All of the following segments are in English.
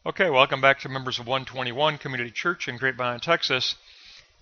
Okay, welcome back to members of 121 Community Church in Grapevine, Texas,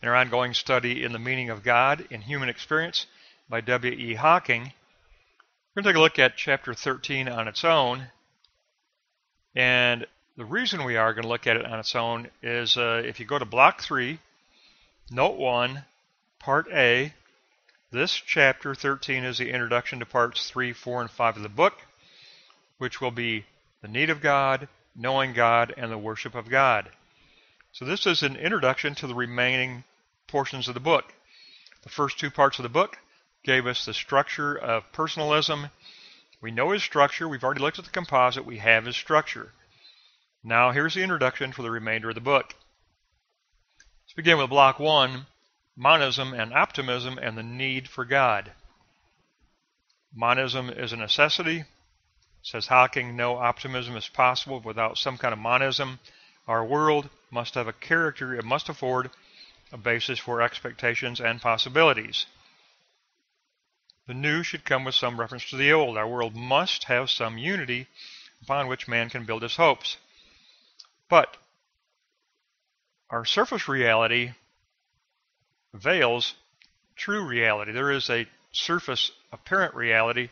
in our ongoing study in the meaning of God in human experience by W.E. Hocking. We're going to take a look at chapter 13 on its own, and the reason we are going to look at it on its own is if you go to block 3, note 1, part A, this chapter 13 is the introduction to parts 3, 4, and 5 of the book, which will be the need of God, knowing God, and the worship of God. So this is an introduction to the remaining portions of the book. The first two parts of the book gave us the structure of personalism. We know his structure. We've already looked at the composite. We have his structure. Now here's the introduction for the remainder of the book. Let's begin with block 1, monism and optimism and the need for God. Monism is a necessity. Says Hocking, no optimism is possible without some kind of monism. Our world must have a character. It must afford a basis for expectations and possibilities. The new should come with some reference to the old. Our world must have some unity upon which man can build his hopes. But our surface reality veils true reality. There is a surface apparent reality.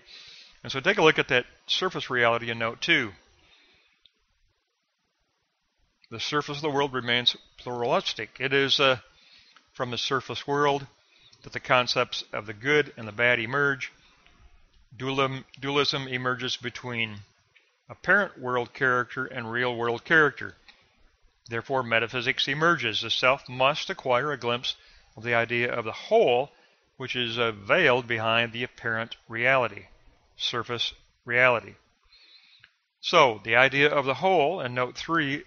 And so take a look at that surface reality in note 2. The surface of the world remains pluralistic. It is from the surface world that the concepts of the good and the bad emerge. Dualism emerges between apparent world character and real world character. Therefore, metaphysics emerges. The self must acquire a glimpse of the idea of the whole, which is veiled behind the apparent reality. Surface reality. So, the idea of the whole, in note 3,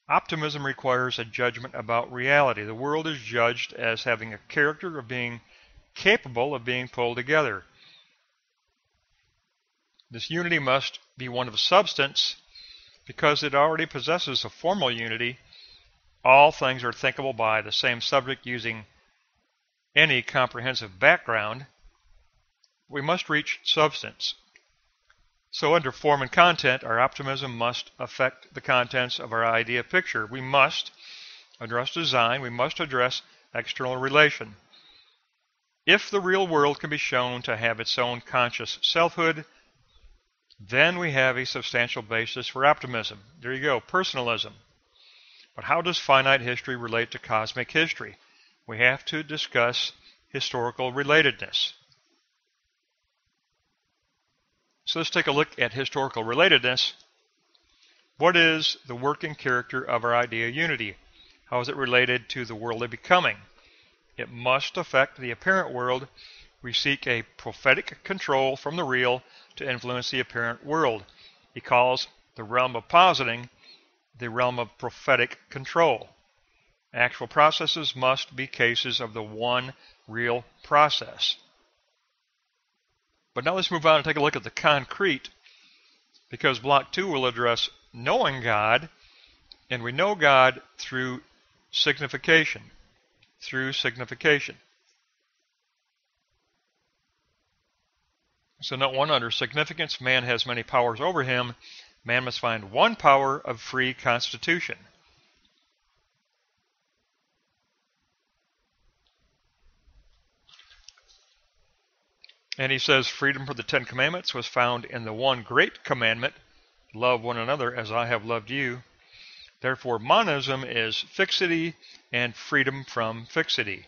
optimism requires a judgment about reality. The world is judged as having a character of being capable of being pulled together. This unity must be one of substance because it already possesses a formal unity. All things are thinkable by the same subject using any comprehensive background. We must reach substance. So under form and content, our optimism must affect the contents of our idea picture. We must address design. We must address external relation. If the real world can be shown to have its own conscious selfhood, then we have a substantial basis for optimism. There you go, personalism. But how does finite history relate to cosmic history? We have to discuss historical relatedness. So let's take a look at historical relatedness. What is the working character of our idea unity? How is it related to the world of becoming? It must affect the apparent world. We seek a prophetic control from the real to influence the apparent world. He calls the realm of positing the realm of prophetic control. Actual processes must be cases of the one real process. But now let's move on and take a look at the concrete, because block 2 will address knowing God, and we know God through signification. So note 1, under significance, man has many powers over him. Man must find one power of free constitution. And he says freedom for the 10 Commandments was found in the one great commandment, love one another as I have loved you. Therefore, monism is fixity and freedom from fixity.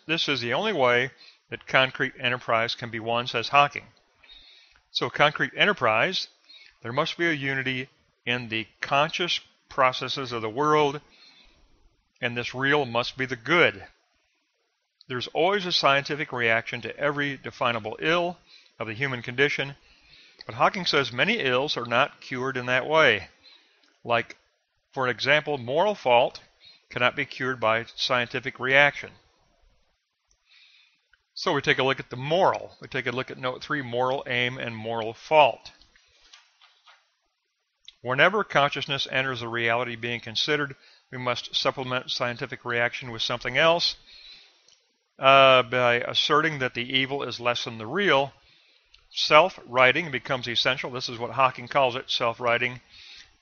This is the only way that concrete enterprise can be won, says Hocking. So concrete enterprise, there must be a unity in the conscious processes of the world, and this real must be the good. There's always a scientific reaction to every definable ill of the human condition, but Hocking says many ills are not cured in that way. Like, for an example, moral fault cannot be cured by scientific reaction. So we take a look at the moral. We take a look at note 3, moral aim and moral fault. Whenever consciousness enters the reality being considered, we must supplement scientific reaction with something else. By asserting that the evil is less than the real, self-righting becomes essential. This is what Hocking calls it, self-righting.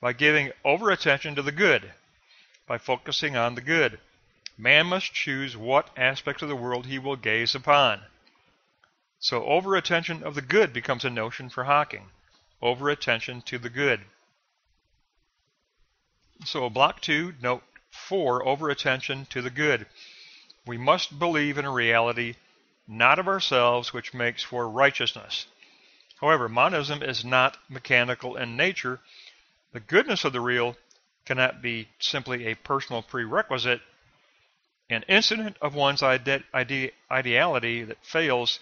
by giving over attention to the good, by focusing on the good. Man must choose what aspects of the world he will gaze upon. So over attention of the good becomes a notion for Hocking. Over attention to the good. So block 2, note 4, over attention to the good. We must believe in a reality not of ourselves which makes for righteousness. However, monism is not mechanical in nature. The goodness of the real cannot be simply a personal prerequisite. An incident of one's ideality that fails,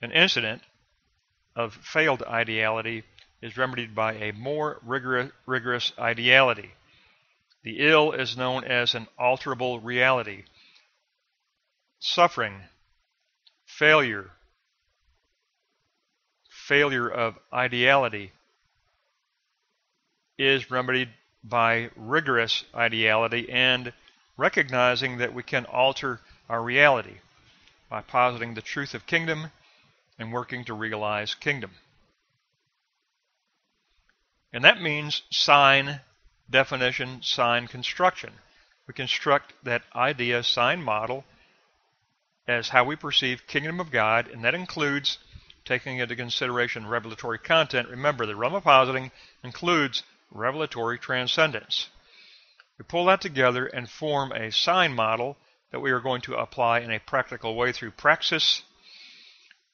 an incident of failed ideality is remedied by a more rigorous ideality. The ill is known as an alterable reality. Suffering, failure of ideality is remedied by rigorous ideality and recognizing that we can alter our reality by positing the truth of kingdom and working to realize kingdom. And that means sign definition, sign construction. We construct that idea sign model as how we perceive kingdom of God, and that includes taking into consideration revelatory content. Remember, the realm of positing includes revelatory transcendence. We pull that together and form a sign model that we are going to apply in a practical way through praxis.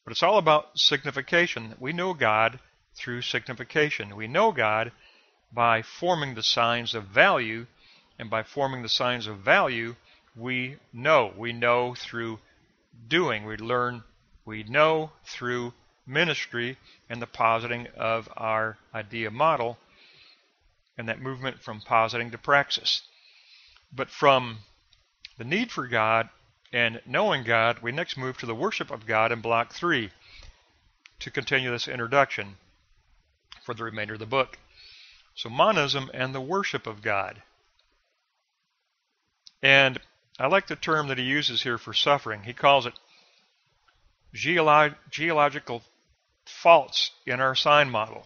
But it's all about signification. We know God through signification. We know God by forming the signs of value, and by forming the signs of value, we know. We know through doing. We learn. We know through ministry and the positing of our idea model, and that movement from positing to praxis. But from the need for God and knowing God, we next move to the worship of God in block 3 to continue this introduction for the remainder of the book. So monism and the worship of God. And I like the term that he uses here for suffering. He calls it geological faults in our sign model,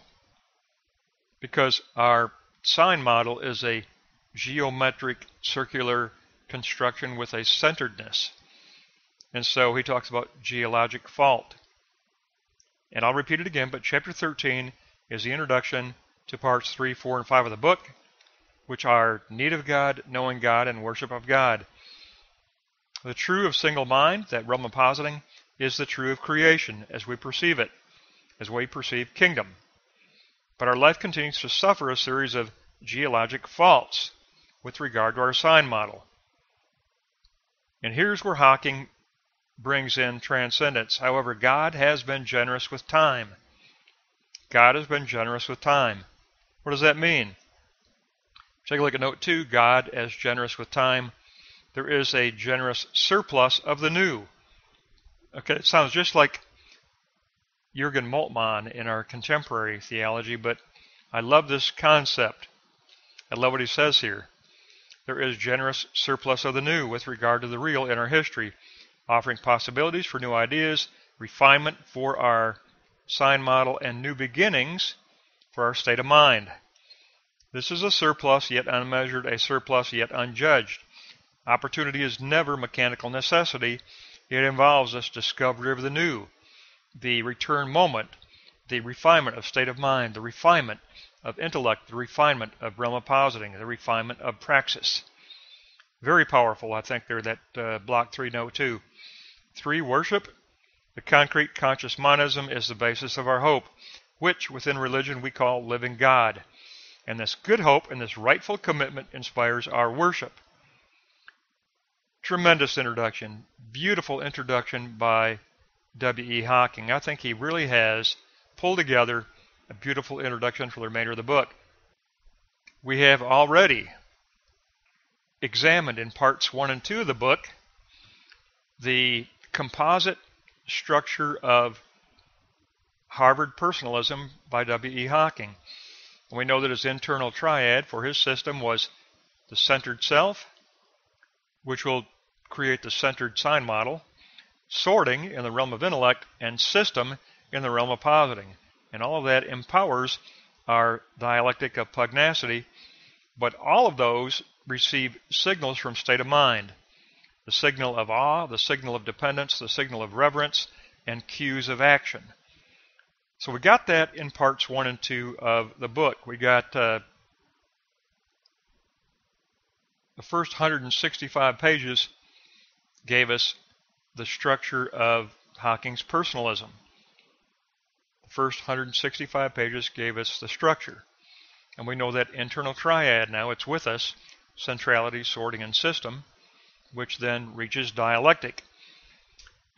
because our sign model is a geometric circular construction with a centeredness. And so he talks about geologic fault. And I'll repeat it again, but chapter 13 is the introduction to parts 3, 4, and 5 of the book, which are need of God, knowing God, and worship of God. The true of single mind, that realm of positing, is the true of creation as we perceive it, as we perceive kingdom. But our life continues to suffer a series of geologic faults with regard to our sign model. And here's where Hocking brings in transcendence. However, God has been generous with time. God has been generous with time. What does that mean? Take a look at note 2, God as generous with time. There is a generous surplus of the new. Okay, it sounds just like Jürgen Moltmann in our contemporary theology, but I love this concept. I love what he says here. There is generous surplus of the new with regard to the real in our history, offering possibilities for new ideas, refinement for our sign model, and new beginnings for our state of mind. This is a surplus yet unmeasured, a surplus yet unjudged. Opportunity is never mechanical necessity. It involves this discovery of the new, the return moment, the refinement of state of mind, the refinement of intellect, the refinement of realm of positing, the refinement of praxis. Very powerful, I think, there, that block 3, note 2. 3, worship. The concrete conscious monism is the basis of our hope, which within religion we call living God. And this good hope and this rightful commitment inspires our worship. Tremendous introduction. Beautiful introduction by W.E. Hocking. I think he really has pulled together a beautiful introduction for the remainder of the book. We have already examined in parts 1 and 2 of the book the composite structure of Harvard personalism by W.E. Hocking. And we know that his internal triad for his system was the centered self, which will create the centered sign model, sorting in the realm of intellect, and system in the realm of positing. And all of that empowers our dialectic of pugnacity, but all of those receive signals from state of mind. The signal of awe, the signal of dependence, the signal of reverence, and cues of action. So we got that in parts 1 and 2 of the book. We got the first 165 pages gave us the structure of Hocking's personalism. The first 165 pages gave us the structure. And we know that internal triad now, it's with us, centrality, sorting, and system, which then reaches dialectic.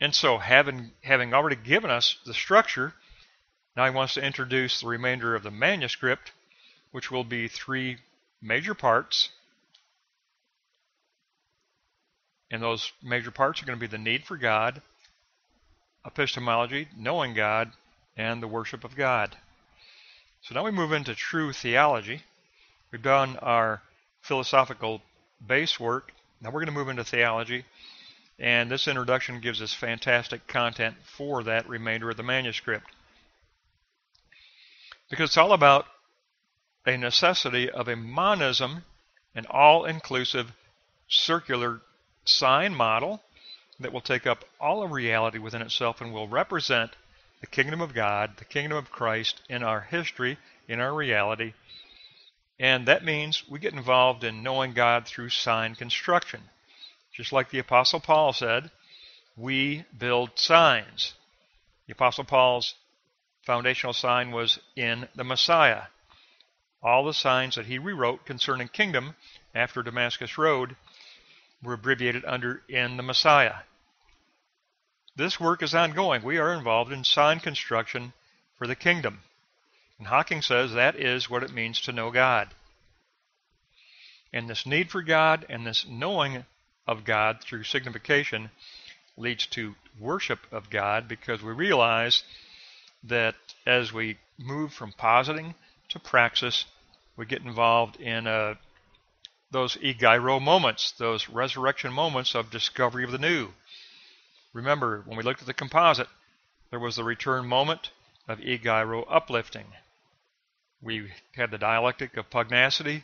And so having already given us the structure, now he wants to introduce the remainder of the manuscript, which will be 3 major parts. And those major parts are going to be the need for God, epistemology, knowing God, and the worship of God. So now we move into true theology. We've done our philosophical base work. Now we're going to move into theology. And this introduction gives us fantastic content for that remainder of the manuscript. Because it's all about a necessity of a monism, an all-inclusive circular sign model that will take up all of reality within itself and will represent the kingdom of God, the kingdom of Christ in our history, in our reality. And that means we get involved in knowing God through sign construction. Just like the Apostle Paul said, we build signs. The Apostle Paul's foundational sign was in the Messiah. All the signs that he rewrote concerning kingdom after Damascus Road were abbreviated under in the Messiah. This work is ongoing. We are involved in sign construction for the kingdom. And Hocking says that is what it means to know God. And this need for God and this knowing of God through signification leads to worship of God, because we realize that as we move from positing to praxis, we get involved in those egeiro moments, those resurrection moments of discovery of the new. Remember, when we looked at the composite, there was the return moment of egeiro uplifting. We had the dialectic of pugnacity,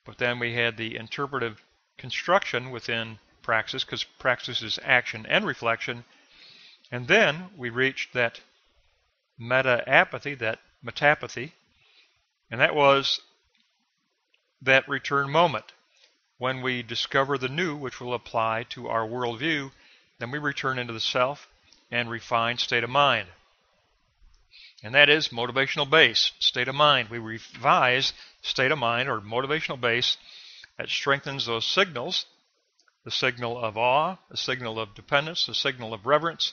but then we had the interpretive construction within praxis, because praxis is action and reflection. And then we reached that meta-apathy, that metapathy, and that was that return moment. When we discover the new, which will apply to our worldview, then we return into the self and refined state of mind. And that is motivational base, state of mind. We revise state of mind or motivational base that strengthens those signals, the signal of awe, the signal of dependence, the signal of reverence.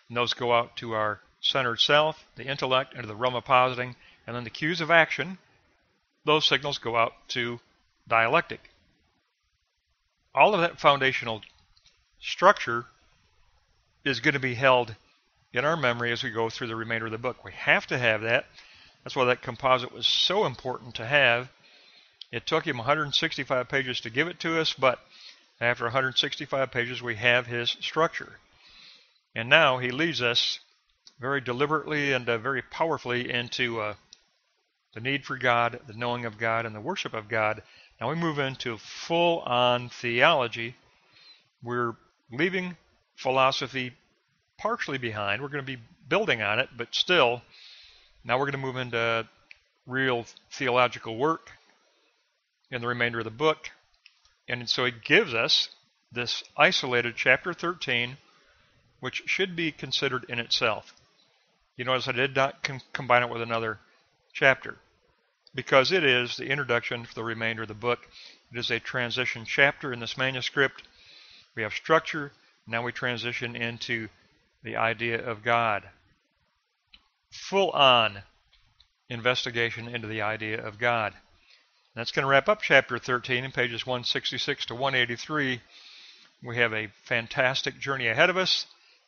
And those go out to our centered self, the intellect, into the realm of positing, and then the cues of action, those signals go out to dialectic. All of that foundational structure is going to be held in our memory as we go through the remainder of the book. We have to have that. That's why that composite was so important to have. It took him 165 pages to give it to us, but after 165 pages we have his structure. And now he leads us very deliberately and very powerfully into the need for God, the knowing of God, and the worship of God. Now we move into full-on theology. We're leaving philosophy partially behind. We're going to be building on it, but still, now we're going to move into real theological work in the remainder of the book. And so it gives us this isolated chapter 13, which should be considered in itself. You notice I did not combine it with another chapter, because it is the introduction for the remainder of the book. It is a transition chapter in this manuscript. We have structure. Now we transition into the idea of God. Full-on investigation into the idea of God. And that's going to wrap up chapter 13 in pages 166 to 183. We have a fantastic journey ahead of us,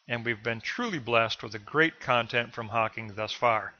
and we've been truly blessed with the great content from Hocking thus far.